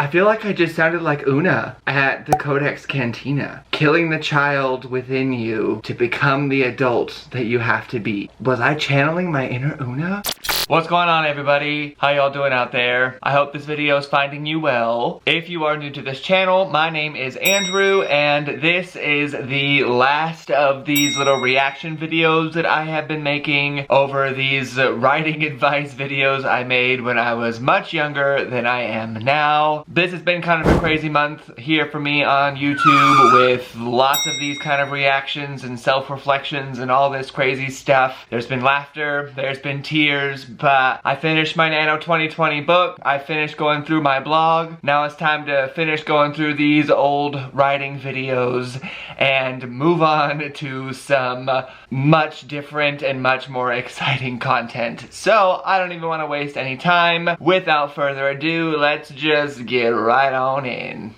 I feel like I just sounded like Una at the CodeX Cantina. Killing the child within you to become the adult that you have to be. Was I channeling my inner Una? What's going on, everybody? How y'all doing out there? I hope this video is finding you well. If you are new to this channel, my name is Andrew, and this is the last of these little reaction videos that I have been making over these writing advice videos I made when I was much younger than I am now. This has been kind of a crazy month here for me on YouTube with lots of these kind of reactions and self-reflections and all this crazy stuff. There's been laughter, there's been tears, but I finished my Nano 2020 book. I finished going through my blog. Now it's time to finish going through these old writing videos and move on to some much different and much more exciting content. So I don't even want to waste any time. Without further ado, let's just get right on in.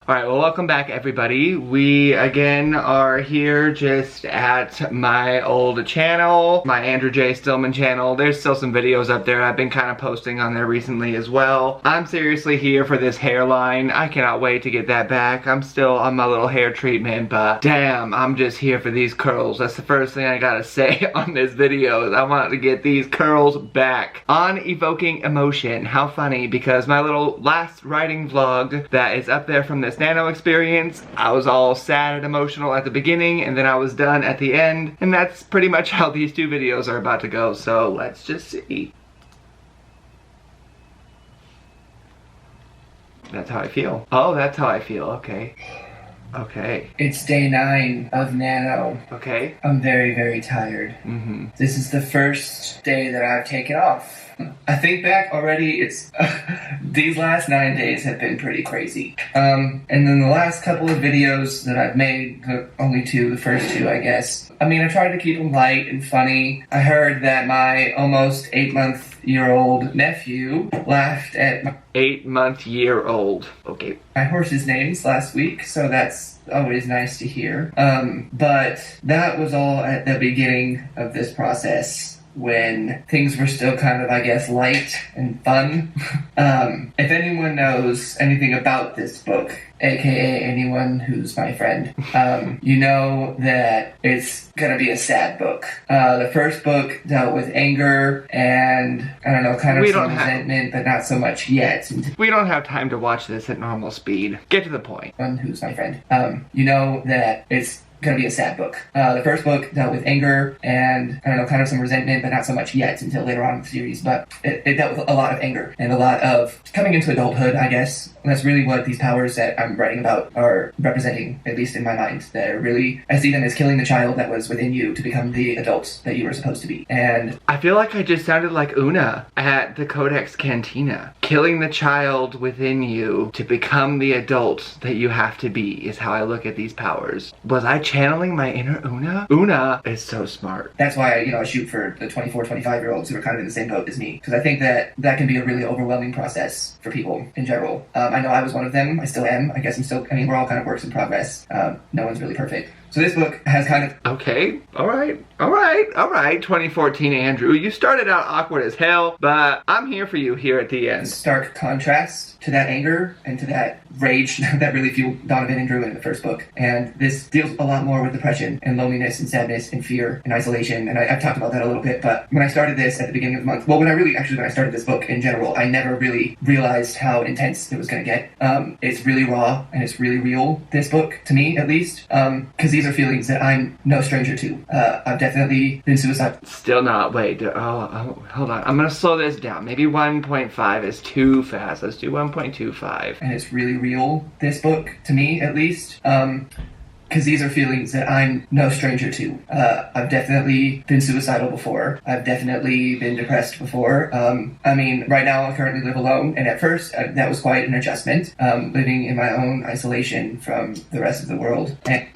Alright, well, welcome back, everybody. We, again, are here just at my old channel, my Andrew J. Stillman channel. There's still some videos up there. I've been kind of posting on there recently as well. I'm seriously here for this hairline. I cannot wait to get that back. I'm still on my little hair treatment, but damn, I'm just here for these curls. That's the first thing I gotta say on this video, is I want to get these curls back. On Evoking Emotion. How funny, because my little last writing vlog that is up there from this Nano experience, I was all sad and emotional at the beginning, and then I was done at the end, and that's pretty much how these two videos are about to go, so let's just see. That's how I feel. Oh, that's how I feel, okay. Okay. It's day 9 of Nano. Okay. I'm very, very tired. This is the first day that I've taken off. I think back already, it's these last 9 days have been pretty crazy. And then the last couple of videos that I've made, only two, the first two I guess. I mean, I tried to keep them light and funny. I heard that my almost 8-month-year-old nephew laughed at my 8-month-year-old. Okay. my horse's names last week, so that's always nice to hear. But that was all at the beginning of this process, when things were still kind of, I guess, light and fun. If anyone knows anything about this book, aka anyone who's my friend, you know that it's gonna be a sad book. The first book dealt with anger and, I don't know, kind of some resentment, but not so much yet. We don't have time to watch this at normal speed. Get to the point. One who's my friend. You know that it's gonna be a sad book. The first book dealt with anger and, I don't know, kind of some resentment, but not so much yet until later on in the series. But it dealt with a lot of anger and a lot of coming into adulthood, I guess. And that's really what these powers that I'm writing about are representing, at least in my mind. They're really, I see them as killing the child that was within you to become the adult that you were supposed to be. And I feel like I just sounded like Una at the CodeX Cantina. Killing the child within you to become the adult that you have to be is how I look at these powers. Was I channeling my inner Una? Una is so smart. That's why, you know, I shoot for the 24, 25-year-olds who are kind of in the same boat as me. Because I think that that can be a really overwhelming process for people in general. I know I was one of them. I still am. I guess I mean, we're all kind of works in progress. No one's really perfect. So this book has kind of... Okay, alright, 2014 Andrew. You started out awkward as hell, but I'm here for you here at the end. Stark contrast to that anger and to that rage that really fueled Donovan and Drew in the first book. And this deals a lot more with depression and loneliness and sadness and fear and isolation. And I've talked about that a little bit, but when I started this at the beginning of the month, well, when I started this book in general, I never really realized how intense it was going to get. It's really raw and it's really real, this book, to me at least, because these are feelings that I'm no stranger to. I've definitely been suicidal. Still not, wait, hold on. I'm gonna slow this down. Maybe 1.5 is too fast. Let's do 1.25. And it's really real, this book, to me at least. Because these are feelings that I'm no stranger to. I've definitely been suicidal before. I've definitely been depressed before. I mean, right now I currently live alone, and at first that was quite an adjustment, living in my own isolation from the rest of the world. And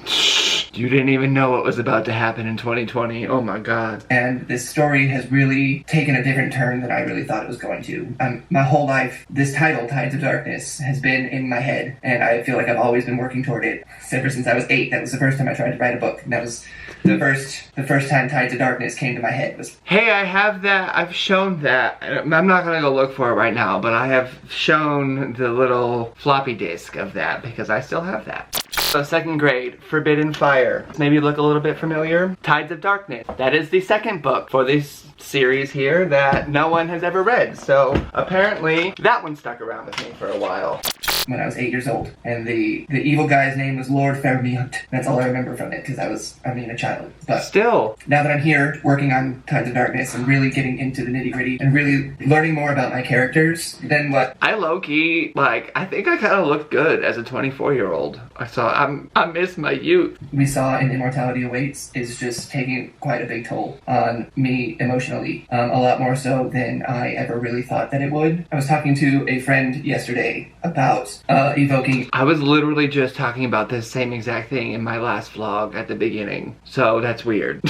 You didn't even know what was about to happen in 2020. Oh my god. And this story has really taken a different turn than I really thought it was going to. My whole life, this title, Tides of Darkness, has been in my head, and I feel like I've always been working toward it ever since I was 8. That was the first time I tried to write a book, and that was the first time Tides of Darkness came to my head. Hey, I have that. I've shown that. I'm not gonna go look for it right now, but I have shown the little floppy disk of that because I still have that. So 2nd grade, Forbidden Fire. Maybe look a little bit familiar. Tides of Darkness. That is the 2nd book for this series here that no one has ever read. So apparently that one stuck around with me for a while. When I was 8 years old, and the evil guy's name was Lord Fairmont. That's all I remember from it, because I was a child. But still, now that I'm here working on Tides of Darkness and really getting into the nitty-gritty and really learning more about my characters, then what? I low-key, I think I kind of looked good as a 24-year-old. I miss my youth. We saw in Immortality Awaits is just taking quite a big toll on me emotionally, a lot more so than I ever really thought that it would. I was talking to a friend yesterday about evoking. I was literally just talking about this same exact thing in my last vlog at the beginning, so that's weird.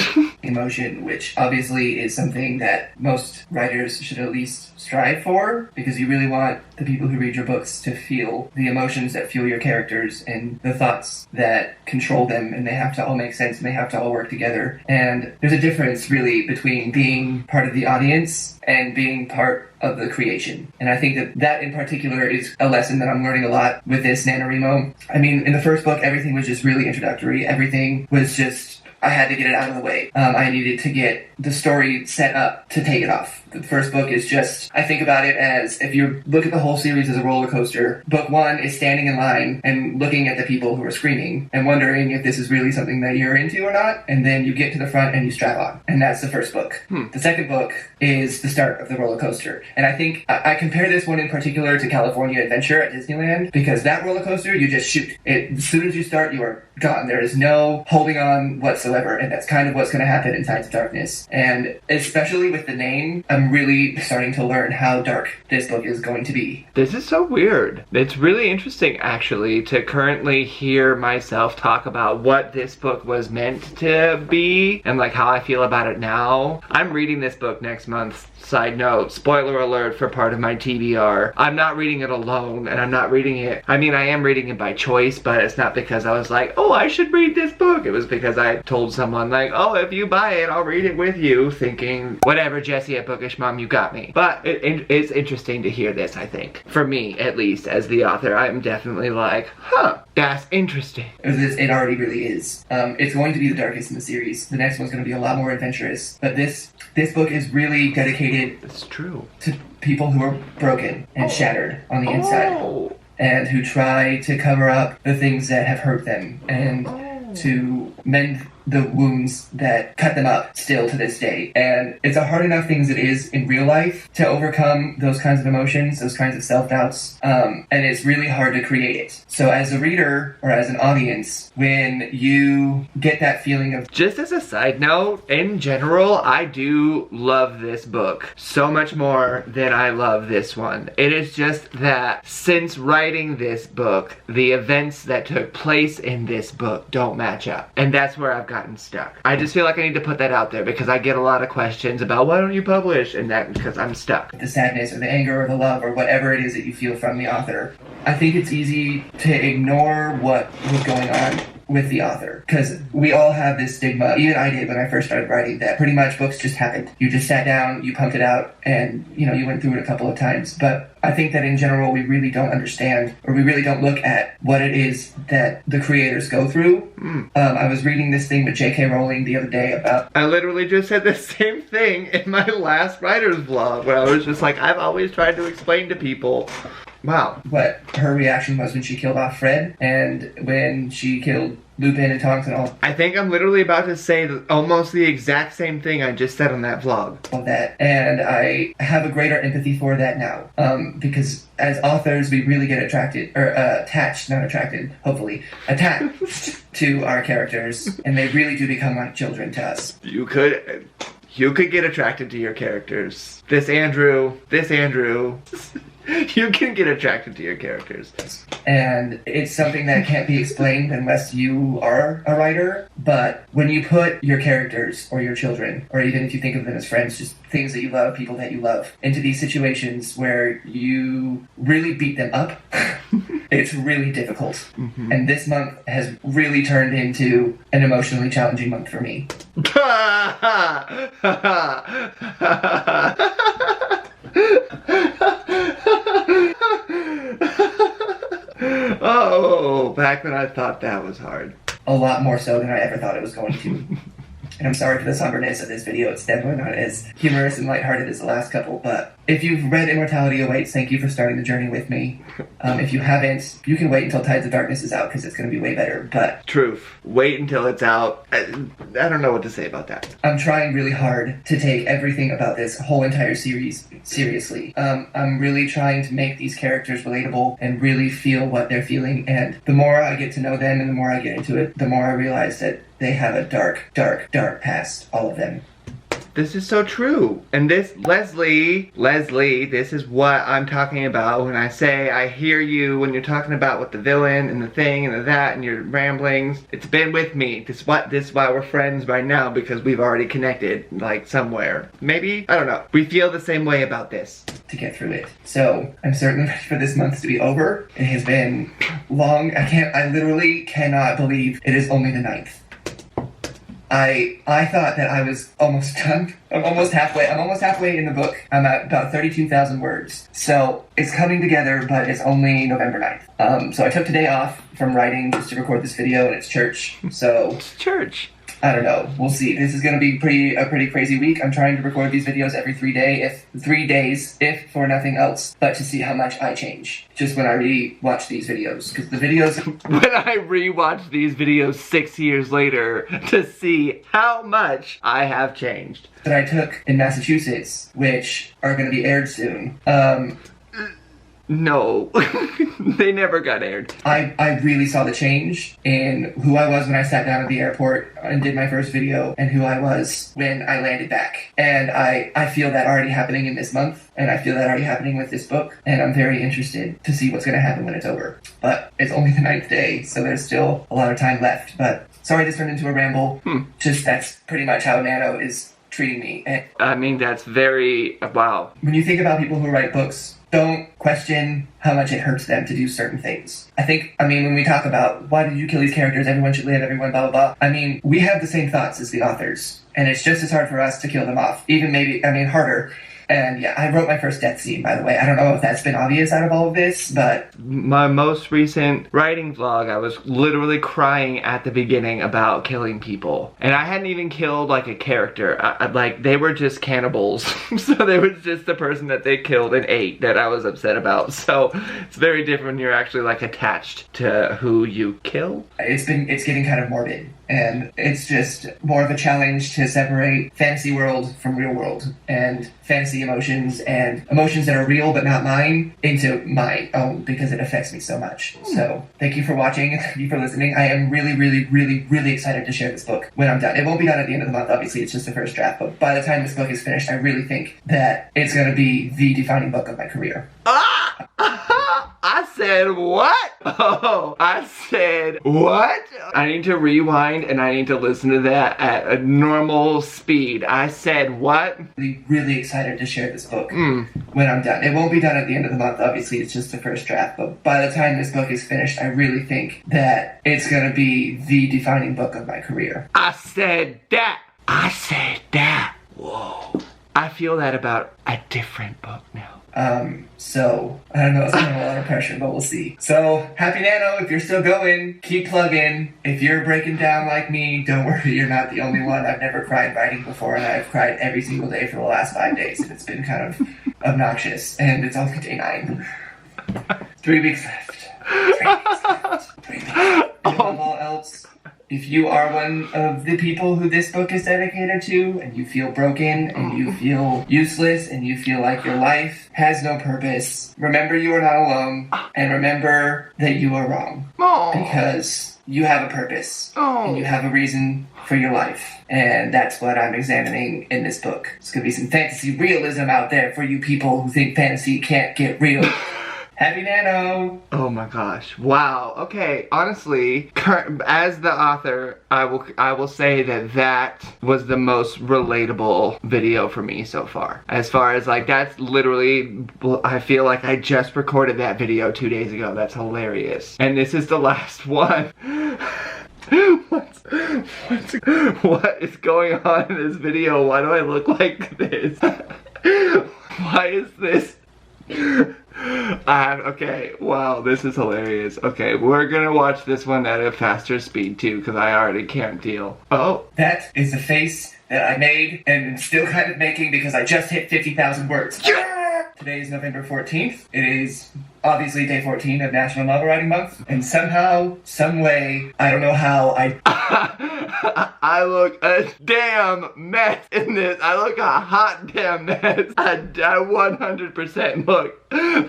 Emotion, which obviously is something that most writers should at least strive for, because you really want the people who read your books to feel the emotions that fuel your characters and the thoughts that control them, and they have to all make sense and they have to all work together. And there's a difference really between being part of the audience and being part of the creation. And I think that in particular is a lesson that I'm learning a lot with this NaNoWriMo. I mean, in the first book, everything was just really introductory. Everything was just, I had to get it out of the way. I needed to get the story set up to take it off. The first book is just, I think about it as, if you look at the whole series as a roller coaster, book 1 is standing in line and looking at the people who are screaming and wondering if this is really something that you're into or not, and then you get to the front and you strap on. And that's the first book. The second book is the start of the roller coaster. And I think I compare this one in particular to California Adventure at Disneyland, because that roller coaster, you just shoot. As soon as you start, you are gone. There is no holding on whatsoever, and that's kind of what's going to happen in Tides of Darkness. And especially with the name, I'm really starting to learn how dark this book is going to be. This is so weird. It's really interesting, actually, to currently hear myself talk about what this book was meant to be and how I feel about it now. I'm reading this book next month. Side note, spoiler alert for part of my TBR. I'm not reading it alone, and I'm not reading it, I am reading it by choice, but it's not because I was like, oh, I should read this book. It was because I told someone oh, if you buy it, I'll read it with you, thinking, whatever, Jessi at Bookish Mom, you got me. But it's interesting to hear this, I think. For me, at least, as the author, I'm definitely huh, that's interesting. It already really is. It's going to be the darkest in the series. The next one's going to be a lot more adventurous, but this book is really dedicated. That's true. To people who are broken and shattered on the inside, and who try to cover up the things that have hurt them, and to mend the wounds that cut them up still to this day. And it's a hard enough thing as it is in real life to overcome those kinds of emotions, those kinds of self-doubts, and it's really hard to create it. So as a reader or as an audience, when you get that feeling of... Just as a side note, in general, I do love this book so much more than I love this one. It is just that since writing this book, the events that took place in this book don't match up. And that's where I've gotten stuck. I just feel like I need to put that out there because I get a lot of questions about why don't you publish, and that because I'm stuck. The sadness or the anger or the love or whatever it is that you feel from the author. I think it's easy to ignore what was going on with the author, because we all have this stigma, even I did when I first started writing, that pretty much books just happened. You just sat down, you pumped it out, and you went through it a couple of times. But I think that in general we really don't understand, or we really don't look at what it is that the creators go through. I was reading this thing with J.K. Rowling the other day about... I literally just said the same thing in my last writer's vlog, where I was just like, I've always tried to explain to people. Wow. What her reaction was when she killed off Fred, and when she killed Lupin and Tonks and all. I think I'm literally about to say almost the exact same thing I just said on that vlog. All that. And I have a greater empathy for that now. Because as authors, we really get attached, hopefully, attached to our characters, and they really do become like children to us. You could get attracted to your characters. This Andrew. You can get attracted to your characters. And it's something that can't be explained unless you are a writer. But when you put your characters or your children, or even if you think of them as friends, just things that you love, people that you love, into these situations where you really beat them up, it's really difficult. Mm-hmm. And this month has really turned into an emotionally challenging month for me. Oh, back when I thought that was hard. A lot more so than I ever thought it was going to. And I'm sorry for the somberness of this video. It's definitely not as humorous and lighthearted as the last couple, but if you've read Immortality Awaits, thank you for starting the journey with me. If you haven't, you can wait until Tides of Darkness is out, because it's going to be way better, but... Truth. Wait until it's out. I don't know what to say about that. I'm trying really hard to take everything about this whole entire series seriously. I'm really trying to make these characters relatable and really feel what they're feeling, and the more I get to know them and the more I get into it, the more I realize that they have a dark, dark, dark past, all of them. This is so true. And this, Lezlie, this is what I'm talking about when I say I hear you when you're talking about with the villain and the thing and the that and your ramblings. It's been with me. This is why we're friends right now, because we've already connected, like, somewhere. Maybe? I don't know. We feel the same way about this. To get through it. So, I'm certainly ready for this month to be over. It has been long. I literally cannot believe it is only the 9th. I thought that I was almost done. I'm almost halfway in the book. I'm at about 32,000 words. So it's coming together, but it's only November 9th. So I took today off from writing just to record this video, and it's church. So it's church. I don't know. We'll see. This is going to be a pretty crazy week. I'm trying to record these videos every 3 days, if for nothing else, but to see how much I change. Just when I re-watch these videos. Because the videos... when I re-watch these videos 6 years later to see how much I have changed. That I took in Massachusetts, which are going to be aired soon. No, they never got aired. I really saw the change in who I was when I sat down at the airport and did my first video, and who I was when I landed back. And I feel that already happening in this month, and I feel that already happening with this book, and I'm very interested to see what's going to happen when it's over. But it's only the 9th day, so there's still a lot of time left. But sorry this turned into a ramble. Just that's pretty much how Nano is treating me. And I mean, that's very... wow. When you think about people who write books, don't question how much it hurts them to do certain things. I mean, when we talk about why did you kill these characters, everyone should live, everyone blah, blah, blah. I mean, we have the same thoughts as the authors. And it's just as hard for us to kill them off. Even maybe, harder. And yeah, I wrote my first death scene, by the way. I don't know if that's been obvious out of all of this, but... My most recent writing vlog, I was literally crying at the beginning about killing people. And I hadn't even killed, like, a character. Like, they were just cannibals. So they was just the person that they killed and ate that I was upset about. So it's very different when you're actually, like, attached to who you kill. It's getting kind of morbid. And it's just more of a challenge to separate fantasy world from real world, and fantasy emotions and emotions that are real but not mine into my own, because it affects me so much. So thank you for watching, thank you for listening. I am really, really, really, really excited to share this book when I'm done. It won't be done at the end of the month, obviously, it's just the first draft, but by the time this book is finished, I really think that it's going to be the defining book of my career. I said what? Oh, I said what? I need to rewind and I need to listen to that at a normal speed. I said what? Really, really excited to share this book when I'm done. It won't be done at the end of the month, obviously, it's just the first draft, but by the time this book is finished, I really think that it's going to be the defining book of my career. I said that. I said that. Whoa. I feel that about a different book now. So, I don't know, it's kind of a lot of pressure, but we'll see. So, happy Nano, if you're still going, keep plugging. If you're breaking down like me, don't worry, you're not the only one. I've never cried writing before, and I've cried every single day for the last 5 days, and it's been kind of obnoxious, and it's only day 9. 3 weeks left. 3 weeks left. And above all else, if you are one of the people who this book is dedicated to, and you feel broken, and you feel useless, and you feel like your life has no purpose, remember you are not alone, and remember that you are wrong. Because you have a purpose. Oh. And you have a reason for your life. And that's what I'm examining in this book. There's going to be some fantasy realism out there for you people who think fantasy can't get real. Happy Nano! Oh my gosh. Wow. Okay, honestly, as the author, I will say that that was the most relatable video for me so far. As far as like, that's literally, I feel like I just recorded that video 2 days ago. That's hilarious. And this is the last one. What is going on in this video? Why do I look like this? Why is this? Okay, wow, this is hilarious. Okay, we're gonna watch this one at a faster speed too, because I already can't deal. Oh. That is the face that I made and still kind of making because I just hit 50,000 words. Yeah! Today is November 14th. It is obviously day 14 of National Novel Writing Month. And somehow, some way, I don't know how, I look a damn mess in this. I look a hot damn mess. I 100% look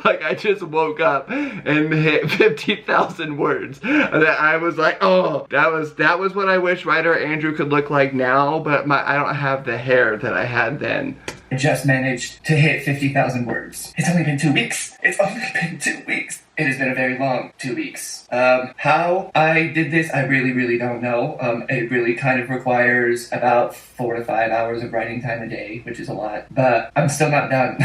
like I just woke up and hit 50,000 words. That I was like, oh, that was what I wish writer Andrew could look like now, but I don't have the hair that I had then. I just managed to hit 50,000 words. It's only been 2 weeks. It's only been 2 weeks. It has been a very long 2 weeks. How I did this, I really don't know. It really kind of requires about 4 to 5 hours of writing time a day, which is a lot. But I'm still not done.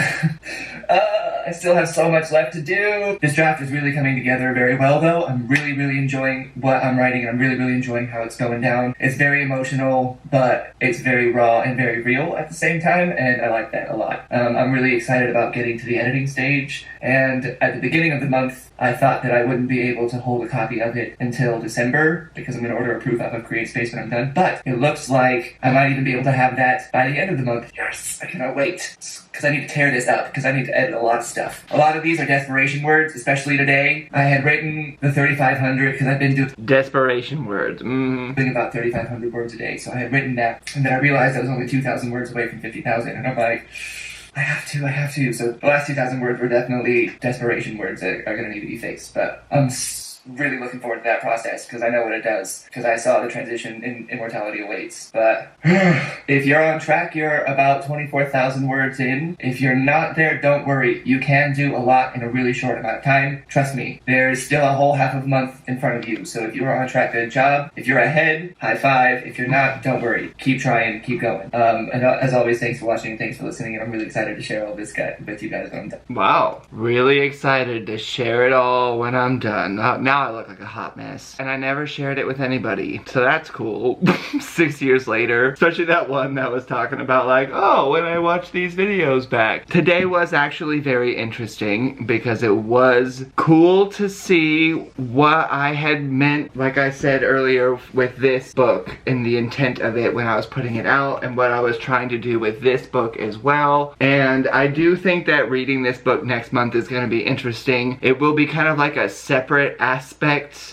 I still have so much left to do. This draft is really coming together very well, though. I'm really enjoying what I'm writing, and I'm really enjoying how it's going down. It's very emotional, but it's very raw and very real at the same time, and I like that a lot. I'm really excited about getting to the editing stage, and at the beginning of the month, I thought that I wouldn't be able to hold a copy of it until December, because I'm going to order a proof out of CreateSpace when I'm done. But it looks like I might even be able to have that by the end of the month. Yes, I cannot wait, because I need to tear this up, because I need to edit a lot of stuff. A lot of these are desperation words, especially today. I had written the 3,500, because I've been doing desperation words. About 3,500 words a day, so I had written that, and then I realized I was only 2,000 words away from 50,000, and I'm like, I have to. So the last 2,000 words were definitely desperation words that are going to need to be fixed, but I'm really looking forward to that process, because I know what it does, because I saw the transition in Immortality Awaits. But if you're on track, you're about 24,000 words in. If you're not there, don't worry. You can do a lot in a really short amount of time. Trust me, there's still a whole half of a month in front of you. So if you're on track, good job. If you're ahead, high five. If you're not, don't worry. Keep trying, keep going. And as always, thanks for watching, thanks for listening, and I'm really excited to share all this with you guys when I'm done. Wow, really excited to share it all when I'm done. Now I look like a hot mess, and I never shared it with anybody, so that's cool. 6 years later, especially that one that was talking about like, oh, when I watch these videos back. Today was actually very interesting because it was cool to see what I had meant, like I said earlier, with this book and the intent of it when I was putting it out, and what I was trying to do with this book as well. And I do think that reading this book next month is going to be interesting. It will be kind of like a separate aspect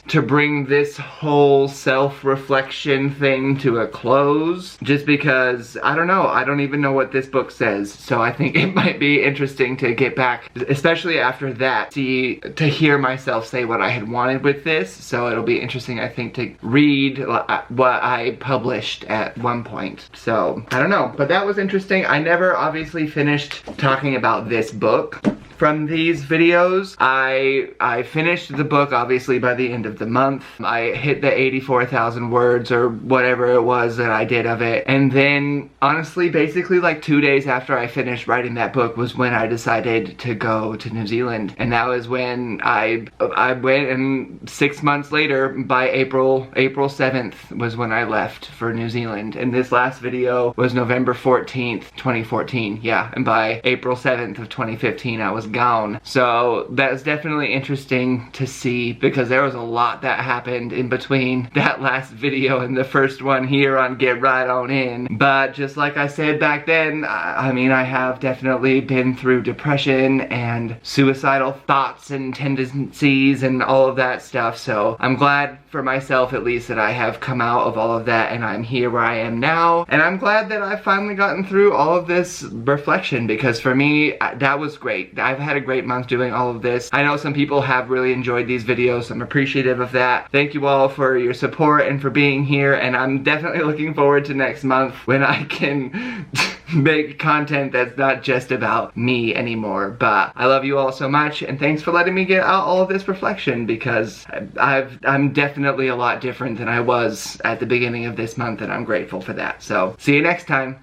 to bring this whole self-reflection thing to a close, just because I don't know, I don't even know what this book says, so I think it might be interesting to get back, especially after that, to hear myself say what I had wanted with this. So it'll be interesting, I think, to read what I published at one point. So I don't know, but that was interesting. I never obviously finished talking about this book from these videos. I finished the book obviously by the end of the month. I hit the 84,000 words or whatever it was that I did of it, and then honestly basically like 2 days after I finished writing that book was when I decided to go to New Zealand, and that was when I went, and 6 months later, by April 7th was when I left for New Zealand. And this last video was November 14th 2014, yeah, and by April 7th of 2015 I was gone. So that's definitely interesting to see, because there was a lot that happened in between that last video and the first one here on Get Right On In. But just like I said back then, I mean, I have definitely been through depression and suicidal thoughts and tendencies and all of that stuff, so I'm glad for myself at least that I have come out of all of that and I'm here where I am now. And I'm glad that I've finally gotten through all of this reflection, because for me, that was great. I've had a great month doing all of this. I know some people have really enjoyed these videos, so I'm appreciative of that. Thank you all for your support and for being here, and I'm definitely looking forward to next month when I can make content that's not just about me anymore. But I love you all so much, and thanks for letting me get out all of this reflection, because I'm definitely a lot different than I was at the beginning of this month, and I'm grateful for that. So see you next time.